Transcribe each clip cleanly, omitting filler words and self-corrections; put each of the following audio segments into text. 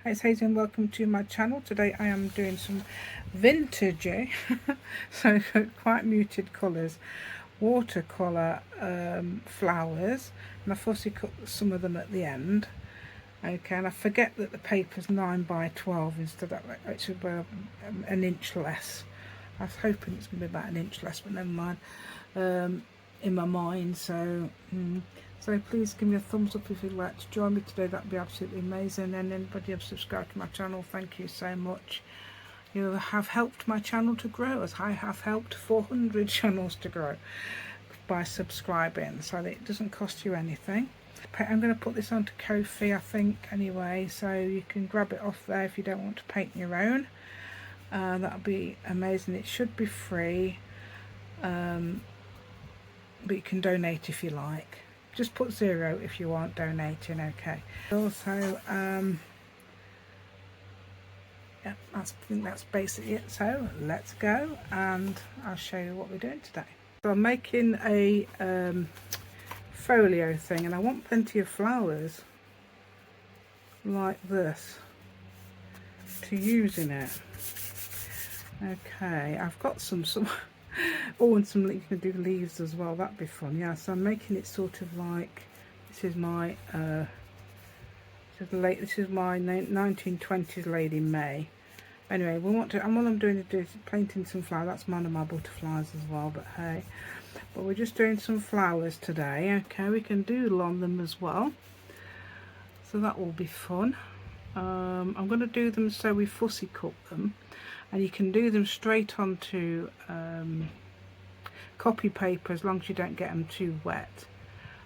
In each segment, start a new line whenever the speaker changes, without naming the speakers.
Hi, it's Hazel and welcome to my channel. Today I am doing some vintage, so quite muted colours, watercolour flowers, and I fussy cut some of them at the end. Okay, and I forget that the paper's 9 by 12 instead of it's about an inch less. I was hoping it's going to be about an inch less, but never mind. In my mind, so please give me a thumbs up if you'd like to join me today. That'd be absolutely amazing. And anybody who's subscribed to my channel, thank you so much. You have helped my channel to grow, as I have helped 400 channels to grow by subscribing, so that it doesn't cost you anything. I'm going to put this onto Ko-fi, I think, anyway, so you can grab it off there if you don't want to paint your own. That'll be amazing. It should be free, but you can donate if you like. Just put 0 if you aren't donating, okay. Also, yeah, I think that's basically it. So let's go and I'll show you what we're doing today. So I'm making a folio thing, and I want plenty of flowers like this to use in it. Okay, I've got some oh, and some, you can do leaves as well, that'd be fun. Yeah, so I'm making it sort of like, this is my 1920s Lady May. Anyway, we want to, and what I'm doing is painting some flowers. That's one of my butterflies as well, but hey, but we're just doing some flowers today. Okay, we can doodle on them as well, so that will be fun. I'm going to do them so we fussy cut them, and you can do them straight onto copy paper as long as you don't get them too wet.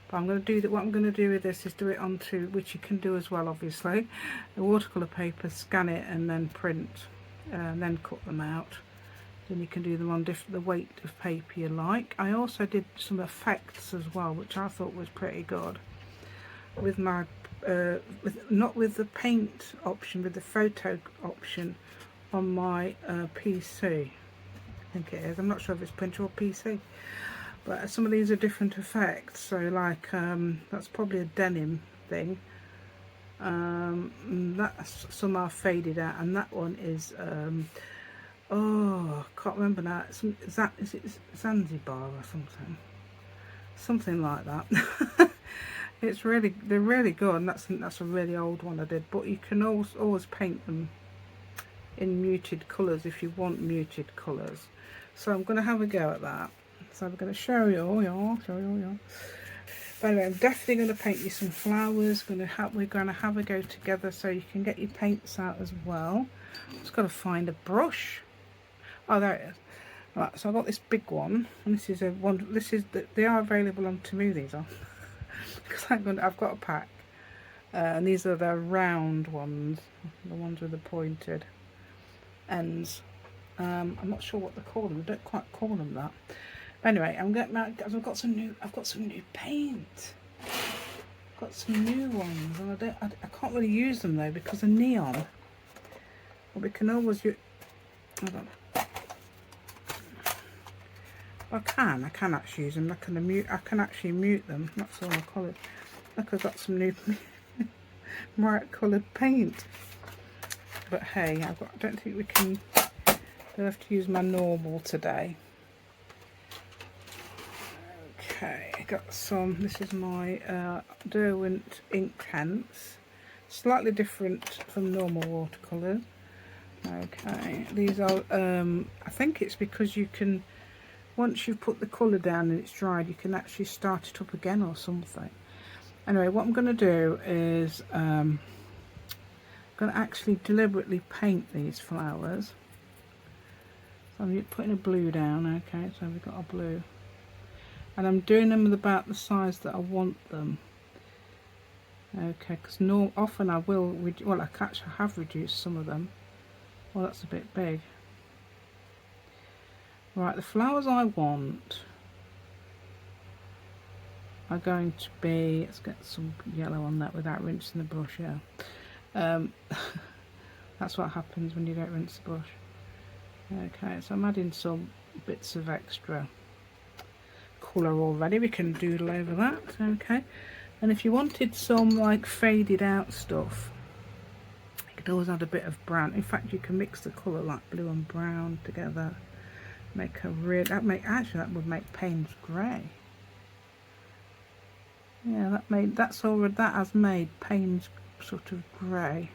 But I'm going to do that. What I'm going to do with this is do it onto, which you can do as well, obviously, the watercolor paper, scan it, and then print, and then cut them out. Then you can do them on the weight of paper you like. I also did some effects as well, which I thought was pretty good with my not with the paint option, with the photo option on my PC. I think it is. I'm not sure if it's printer or PC, but some of these are different effects. So like that's probably a denim thing. That's, some are faded out, and that one is oh, I can't remember now. Is it Zanzibar or something like that. It's really, they're really good, and that's a really old one I did. But you can always paint them in muted colours if you want muted colours. So I'm going to have a go at that. So I'm going to show you all. But anyway, I'm definitely going to paint you some flowers. We're going to have a go together so you can get your paints out as well. Just got to find a brush. Oh, there it is. Right, so I've got this big one, and this is a one. They are available on Temu. These are because I've got a pack, and these are the round ones, the ones with the pointed ends. I'm not sure what they call them. I don't quite call them that. But anyway, I've got some new paint. I've got some new ones, and I can't really use them though because they're neon. But we can always use. Hold on. I can actually use them. I can actually mute them. That's all I call it. Look, I've got some new bright coloured paint. But hey, I don't think we can. I'll have to use my normal today. Okay, I got some. This is my Derwent ink pens. Slightly different from normal watercolours. Okay, these are. I think it's because you can. Once you've put the colour down and it's dried, you can actually start it up again or something. Anyway, what I'm going to do is I'm going to actually deliberately paint these flowers. So I'm putting a blue down. Okay, so we've got a blue, and I'm doing them about the size that I want them. Okay, because often I will. Well, I have reduced some of them. Well, that's a bit big. Right, the flowers I want are going to be, let's get some yellow on that without rinsing the brush, yeah. That's what happens when you don't rinse the brush. Okay, so I'm adding some bits of extra colour already. We can doodle over that, okay. And if you wanted some like faded out stuff, you It always had a bit of brown. In fact, you can mix the colour like blue and brown together. Make a real, actually that would make Payne's grey. Yeah, that has made Payne's sort of grey.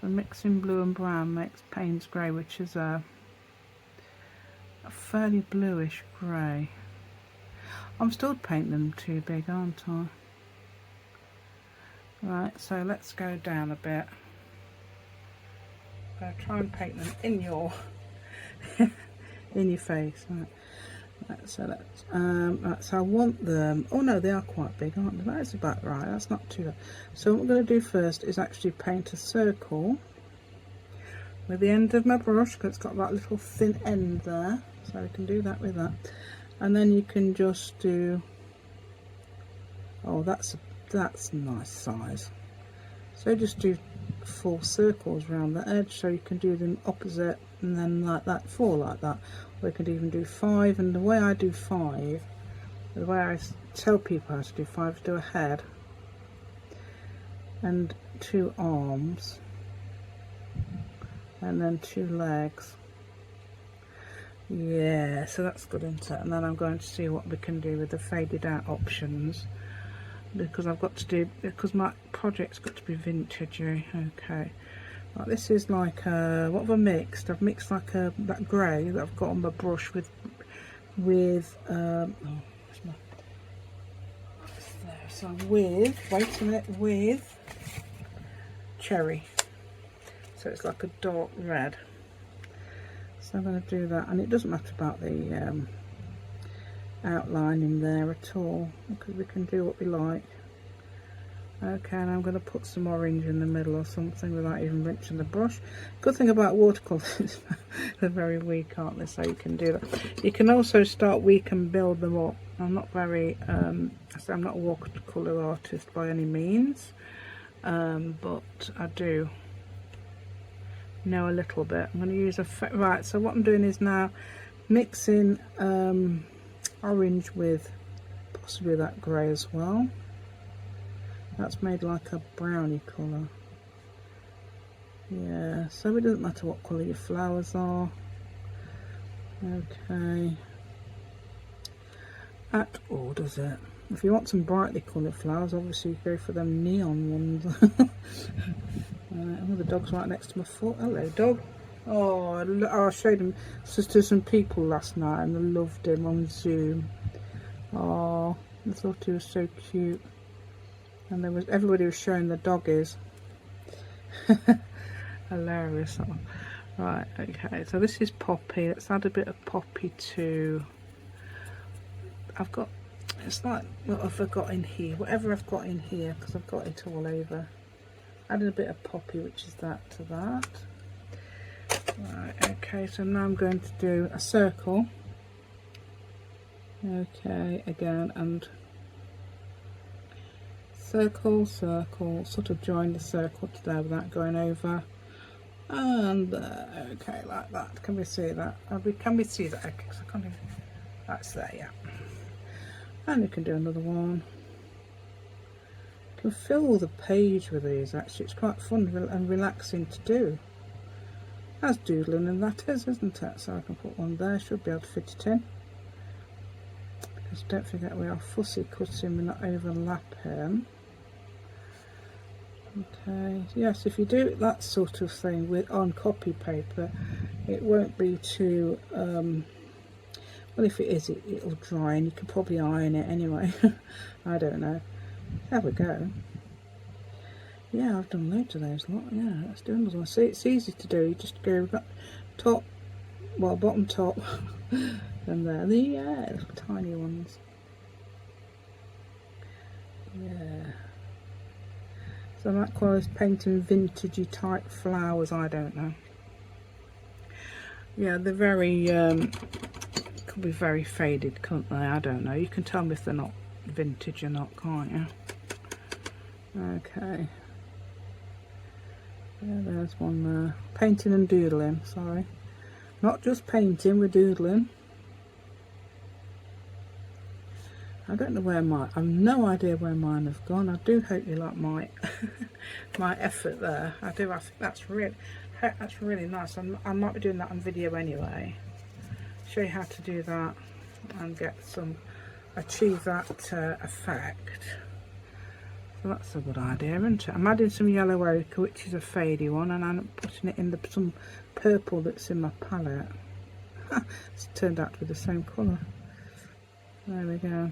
So mixing blue and brown makes Payne's grey, which is a fairly bluish grey. I'm still painting them too big, aren't I? Right, so let's go down a bit. I'll try and paint them in your in your face. Right, so let's right, so I want them. Oh no, they are quite big, aren't they? That's about right. That's not too bad. So what I'm going to do first is actually paint a circle with the end of my brush, because it's got that little thin end there. So we can do that with that, and then you can just do. Oh, that's a nice size. So just do 4 circles around the edge, so you can do them opposite and then like that, 4 like that. Or you could even do 5, and the way I do 5, the way I tell people how to do 5 is do a head and 2 arms and then 2 legs. Yeah, so that's good, isn't it? And then I'm going to see what we can do with the faded out options, because I've got to do, because my project's got to be vintagey. Okay, right, this is like what have I mixed? I've mixed like that grey that I've got on my brush with oh, where's my, it's there. So with, wait a minute, with cherry, so it's like a dark red. So I'm going to do that, and it doesn't matter about the outline in there at all, because we can do what we like. Okay, and I'm going to put some orange in the middle or something without even rinsing the brush. Good thing about watercolours, they're very weak, aren't they? So you can do that. You can also start weak and build them up. I'm not very I'm not a watercolour artist by any means, but I do know a little bit. I'm going to use right, so what I'm doing is now mixing orange with possibly that grey as well. That's made like a brownie colour. Yeah, so it doesn't matter what colour your flowers are. Okay. At all, does it? If you want some brightly coloured flowers, obviously you go for them neon ones. Oh, the dog's right next to my foot. Hello, dog. Oh, I showed him to some people last night and they loved him on Zoom. Oh, I thought he was so cute. And everybody was showing the doggies. Hilarious. Right, okay, so this is Poppy. Let's add a bit of Poppy to, it's like what have I got in here, whatever I've got in here, because I've got it all over. Adding a bit of Poppy, which is that, to that. Right, okay, so now I'm going to do a circle. Okay, again, and circle, circle, sort of join the circle to there without going over. And okay, like that. Can we see that? Can we see that? Okay, so I can't even, that's there, yeah. And you can do another one. You can fill the page with these, actually. It's quite fun and relaxing to do. That's doodling, and that is, isn't it? So I can put one there, should be able to fit it in. Because don't forget we are fussy cutting, we're not overlapping. Okay, yes, if you do that sort of thing on copy paper, it won't be too, well, if it is, it'll dry, and you can probably iron it anyway. I don't know. Have a go. Yeah, I've done loads of those lot. Yeah, let's do another one. See, it's easy to do. You just go top, well, bottom, top, and there. Yeah, little tiny ones. Yeah. So that qualifies painting vintagey type flowers. I don't know. Yeah, they're very could be very faded, can't they? I don't know. You can tell me if they're not vintage or not, can't you? Okay. Yeah, there's one there. Painting and doodling, sorry. Not just painting, we're doodling. I don't know where I've no idea where mine have gone. I do hope you like my my effort there. I do. I think that's really nice. I might be doing that on video anyway. Show you how to do that and achieve that effect. So that's a good idea, isn't it? I'm adding some yellow ochre, which is a fadey one, and I'm putting it in some purple that's in my palette. It's turned out to be the same colour. There we go.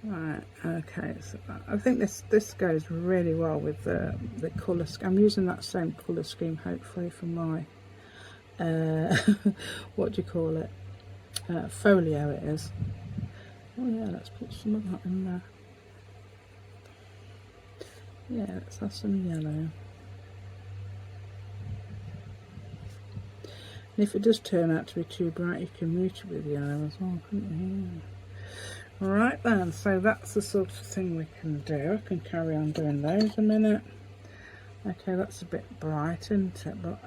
Right, okay, so I think this goes really well with the colour scheme. I'm using that same colour scheme hopefully for my what do you call it, folio it is. Oh yeah, let's put some of that in there. Yeah, let's have some yellow. And if it does turn out to be too bright, you can mute it with yellow as well, couldn't you? Right then, so that's the sort of thing we can do. I can carry on doing those a minute. Okay, that's a bit bright, isn't it? But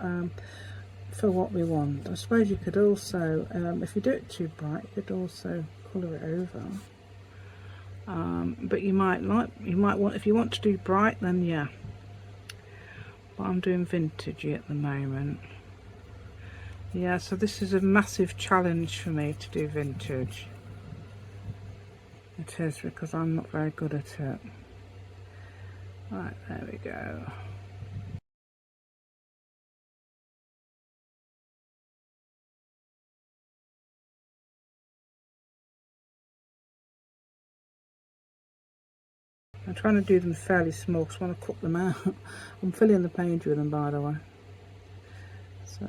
for what we want, I suppose you could also, if you do it too bright, you could also colour it over. But you might want, if you want to do bright, then yeah. But I'm doing vintagey at the moment. Yeah, so this is a massive challenge for me to do vintage. It is, because I'm not very good at it. Right, there we go. I'm trying to do them fairly small because I want to cut them out. I'm filling the page with them, by the way. So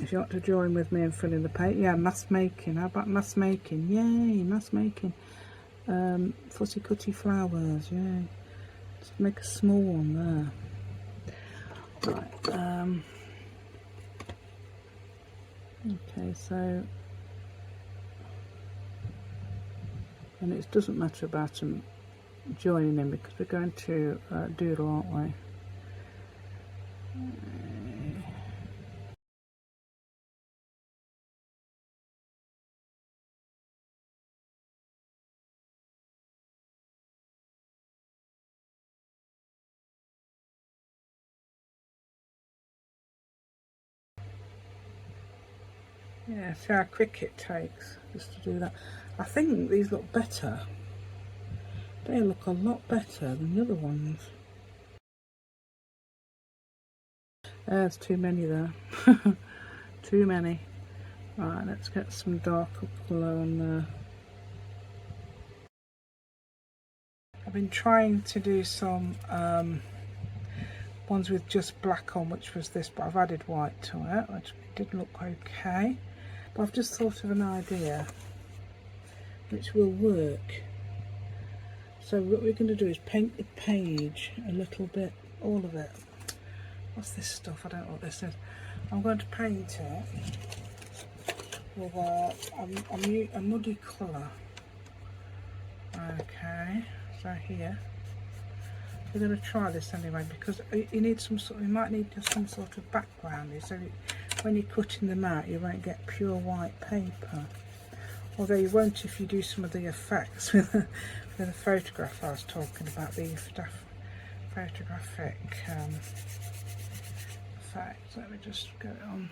if you want to join with me in filling the page, yeah, mask making. How about mask making? Yay, mask making. Fussy cutty flowers, yay. Just make a small one there. Right, okay, so, and it doesn't matter about them joining in because we're going to doodle, aren't we? Yeah, see how quick it takes just to do that. I think these look better. They look a lot better than the other ones. There's too many there. Too many. Right, let's get some darker colour on there. I've been trying to do some ones with just black on, which was this, but I've added white to it, which did look okay. But I've just thought of an idea which will work. So what we're going to do is paint the page a little bit, all of it. What's this stuff? I don't know what this is. I'm going to paint it with a muddy colour. Okay, so here we're going to try this anyway, because you need some sort. You might need some sort of background, so when you're cutting them out, you won't get pure white paper. Although you won't if you do some of the effects with the photograph I was talking about, the photographic effect. Let me just get it on.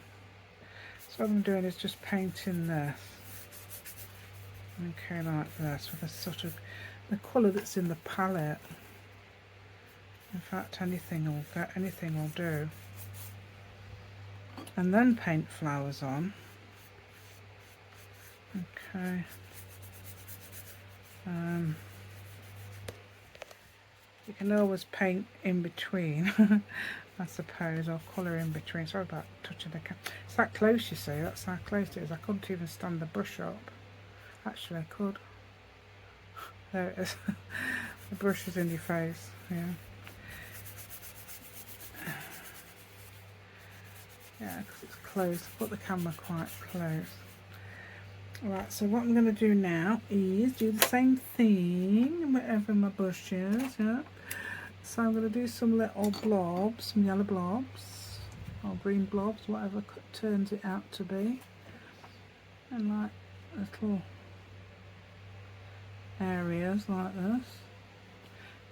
So what I'm doing is just painting this. Okay, like this, with a sort of the colour that's in the palette. In fact, anything will do. And then paint flowers on. Okay. You can always paint in between, I suppose, or colour in between. Sorry about touching the camera. It's that close, you see. That's how close it is. I couldn't even stand the brush up. Actually, I could. There it is. The brush is in your face. Yeah. Yeah, because it's close. Put the camera quite close. Right, so what I'm going to do now is do the same thing wherever my brush is, yeah. So I'm going to do some little blobs, some yellow blobs, or green blobs, whatever turns it out to be. And like little areas like this.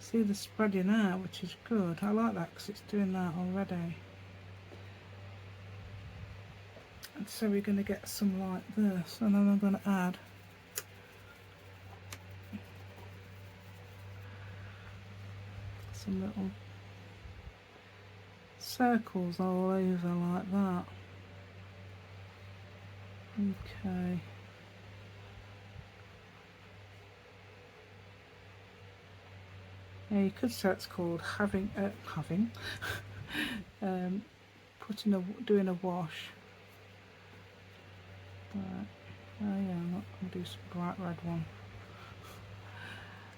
See the spreading out, which is good. I like that because it's doing that already. And so we're going to get some like this, and then I'm going to add some little circles all over like that. Okay. Yeah, you could say it's called doing a wash. Right. Oh yeah, I'm not going to do some bright red one.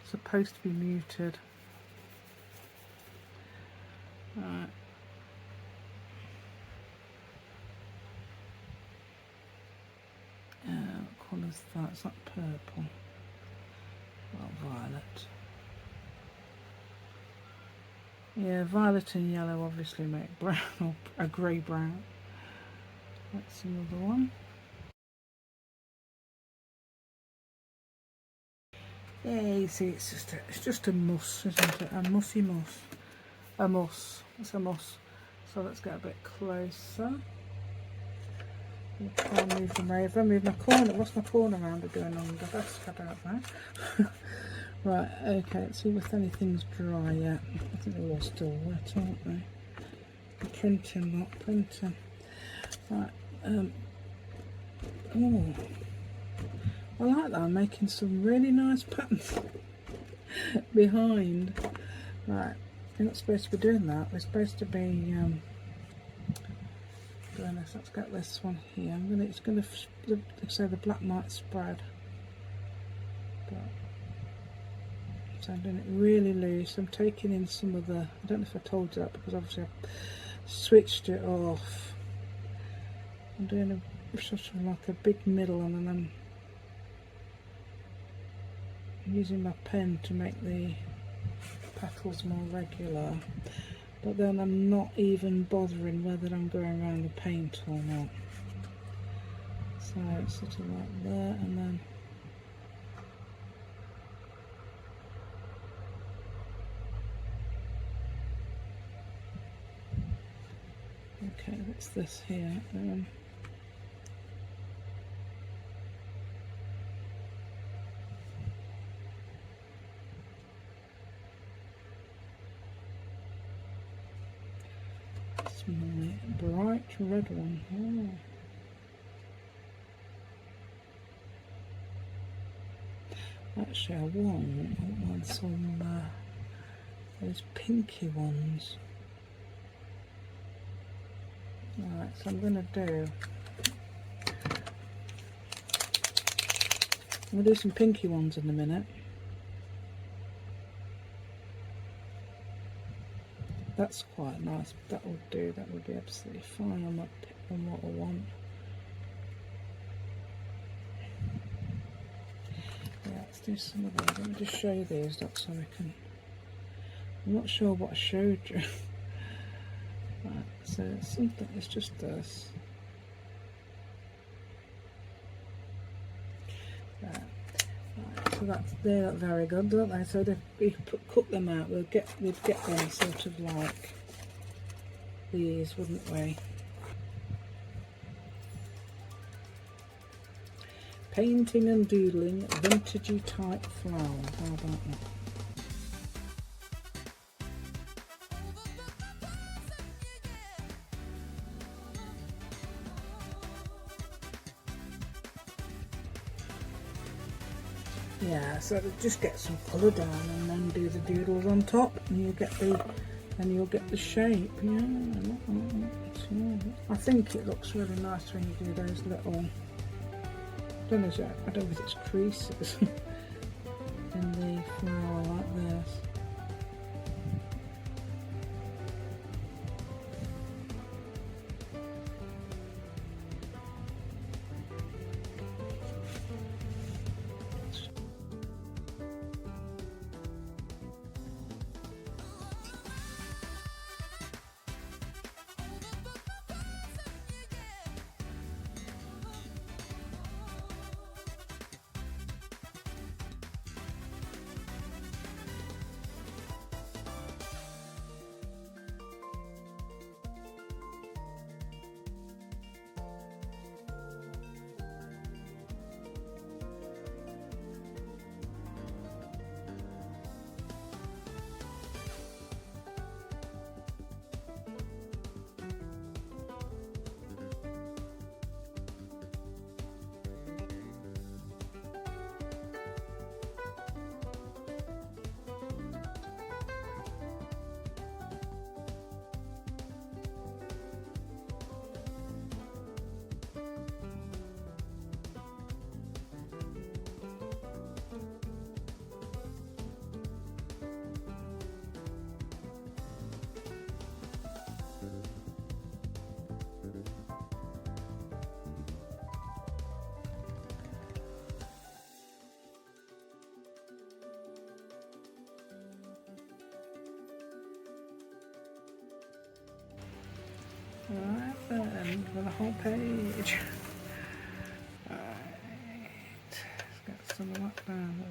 It's supposed to be muted. Right. What colour is that? Is that purple? Or violet? Yeah, violet and yellow obviously make brown, or a grey brown. That's another one. Yeah, you see, it's just a muss, isn't it? A mussy muss. A muss. It's a muss. So let's get a bit closer. I'll try and move them over. Move my corner. What's my corner rounder doing on the desk? I don't know. Right, okay, let's see if anything's dry yet. I think they're all still wet, aren't they? The printing, not printing. Right, oh, I like that. I'm making some really nice patterns behind. Right, we're not supposed to be doing that. We're supposed to be doing this. Let's get this one here. It's gonna so the black might spread, but so I'm doing it really loose. I'm taking in some of the, I don't know if I told you that because obviously I switched it off. I'm doing a sort of like a big middle, and then I'm using my pen to make the petals more regular, but then I'm not even bothering whether I'm going around the paint or not. So it's sort of like there, and then okay, what's this here? It's my bright red one. Oh. Actually, I want some those pinky ones. Alright, so I'm going to do some pinky ones in a minute. That's quite nice. That will do. That will be absolutely fine. I might pick on what I want. Yeah, let's do some of those. Let me just show you these. That's so I can. I'm not sure what I showed you. Right, so it's something. It's just this. Right, so they look very good, don't they? So if we cut them out, we'd get them sort of like these, wouldn't we? Painting and doodling, vintagey type flowers. How about that? Yeah, so just get some colour down and then do the doodles on top, and you'll get the shape. Yeah, I think it looks really nice when you do those little. I don't know if it's creases in the flower like this. Right then, for the whole page. Right, let's get some of that down.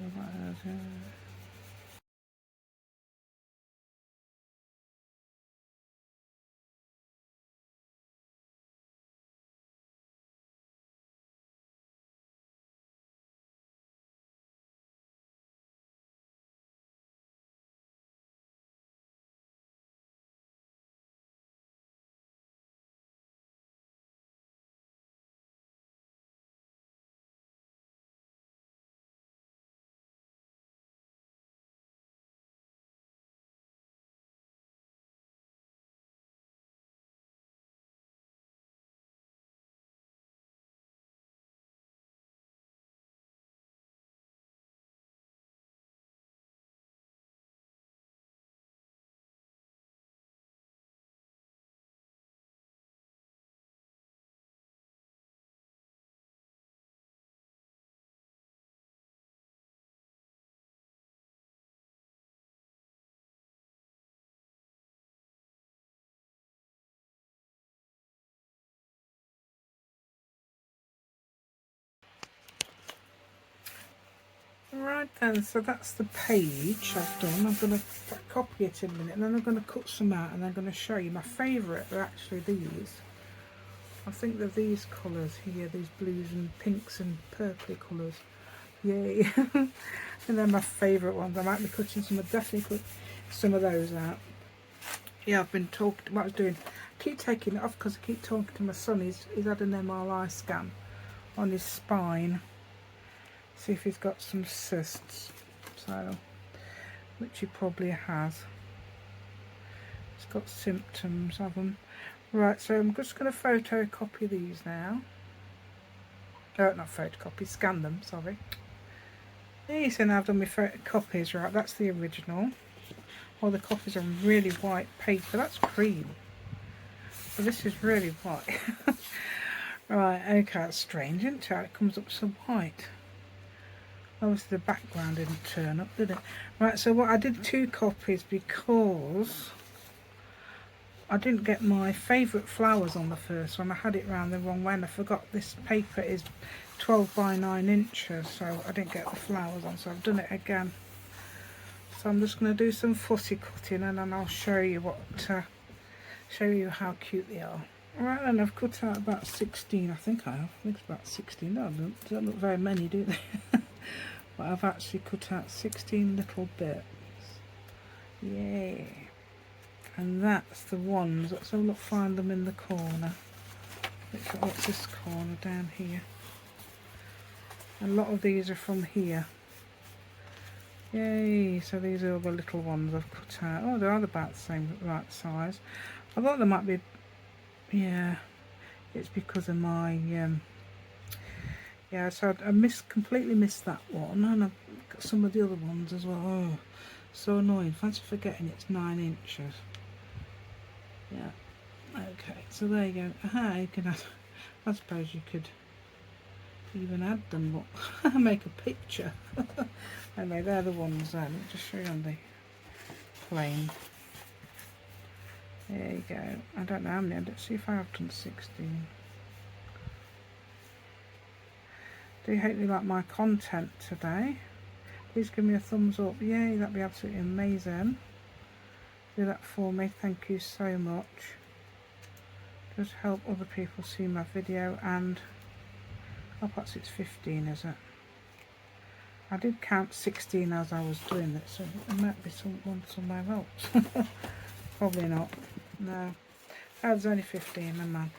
Right then, so that's the page I've done. I'm going to copy it in a minute and then I'm going to cut some out and I'm going to show you. My favourite are actually these. I think they're these colours here, these blues and pinks and purpley colours. Yay. And they're my favourite ones. I might be cutting some, definitely cut some of those out. Yeah, I've been talking, what I was doing, I keep taking it off because I keep talking to my son. He's had an MRI scan on his spine. See if he's got some cysts, so, which he probably has. He's got symptoms of them. Right, so I'm just going to photocopy these now. Not photocopy, scan them, sorry. So now I've done my photocopies, right, that's the original. All the copies are really white paper, that's cream. So this is really white. Right, okay, that's strange, isn't it? It comes up so white. Obviously the background didn't turn up, did it? Right, so what I did 2 copies because I didn't get my favourite flowers on the first one. I had it round the wrong way and I forgot this paper is 12 by 9 inches, so I didn't get the flowers on, so I've done it again. So I'm just going to do some fussy cutting and then I'll show you show you how cute they are. Right then, I've cut out about 16, I think I have. I think it's about 16. No, don't look very many, do they? But I've actually cut out 16 little bits. Yay. And that's the ones. Let's have a look, find them in the corner. What's this corner down here? A lot of these are from here. Yay, so these are all the little ones I've cut out. Oh, they're all about the same right size. I thought they might be, yeah, it's because of my, yeah, so I completely missed that one, and I've got some of the other ones as well. Oh, so annoying. Fancy forgetting it's 9 inches. Yeah, okay, so there you go. Aha, you can add, I suppose you could even add them, but make a picture. Anyway, they're the ones there. Let me just show you on the plain. There you go. I don't know how many. Let's see if I have done 16. Do you hope you like my content today? Please give me a thumbs up. Yay, that'd be absolutely amazing. Do that for me. Thank you so much. Just help other people see my video, and oh, perhaps it's 15, is it? I did count 16 as I was doing it, so there might be one somewhere else. Probably not. No, that's only 15, my man.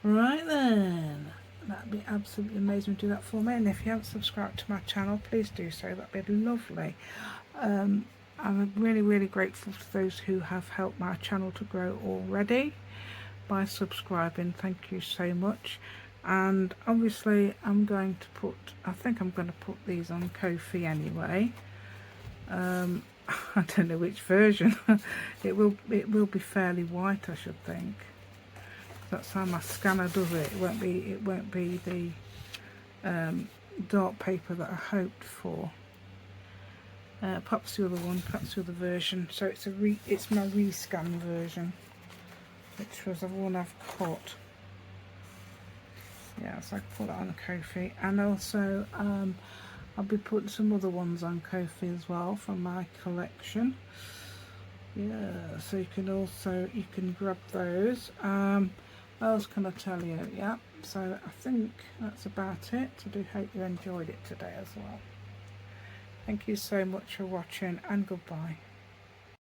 Right then, that'd be absolutely amazing to do that for me. And if you haven't subscribed to my channel, please do so. That'd be lovely. I'm really grateful to those who have helped my channel to grow already by subscribing. Thank you so much. And obviously I'm going to put, I think I'm going to put these on Ko-fi anyway. I don't know which version. it will be fairly white, I should think. That's how my scanner does it. It won't be the dark paper that I hoped for. Perhaps the other one, perhaps the other version. So it's my rescan version. which was the one I've cut. Yeah, so I put that on Ko-fi, and also I'll be putting some other ones on Ko-fi as well from my collection. Yeah, so you can grab those. What else can I tell you? Yeah, so I think that's about it. I do hope you enjoyed it today as well. Thank you so much for watching, and goodbye.